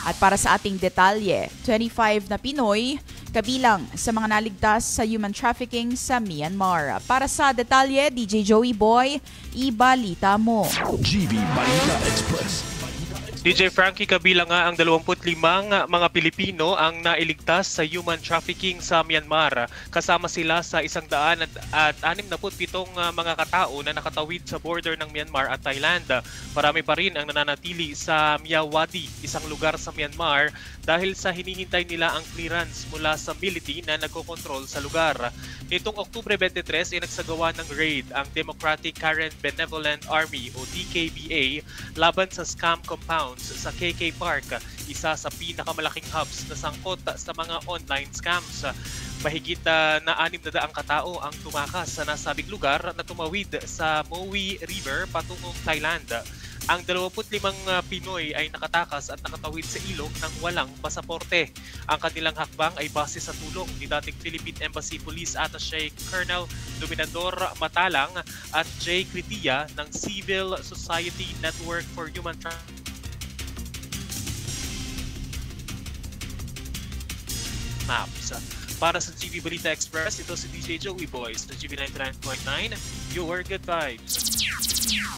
At para sa ating detalye, 25 na Pinoy kabilang sa mga naligtas sa human trafficking sa Myanmar. Para sa detalye, DJ Joey Boy, ibalita mo. GV Balita Express. DJ Frankie, kabilang nga ang 25 mga Pilipino ang nailigtas sa human trafficking sa Myanmar. Kasama sila sa 167 mga katao na nakatawid sa border ng Myanmar at Thailand. Marami pa rin ang nananatili sa Myawaddy, isang lugar sa Myanmar, dahil sa hinihintay nila ang clearance mula sa military na nagkokontrol sa lugar. Nitong Oktubre 23 ay nagsagawa ng raid ang Democratic Karen Benevolent Army o DKBA laban sa scam compounds sa KK Park, isa sa pinakamalaking hubs na sangkot sa mga online scams. Mahigit na 600 katao ang tumakas sa nasabing lugar na tumawid sa Mowi River patungong Thailand. Ang 25 Pinoy ay nakatakas at nakatawid sa ilog ng walang pasaporte. Ang kanilang hakbang ay base sa tulong ni dating Philippine Embassy Police Attaché Colonel Dominador Matalang at Jay Critia ng Civil Society Network for Human Maps. Para sa GV Balita Express, ito si DJ Joey Boy sa GV 99.9, your good vibes.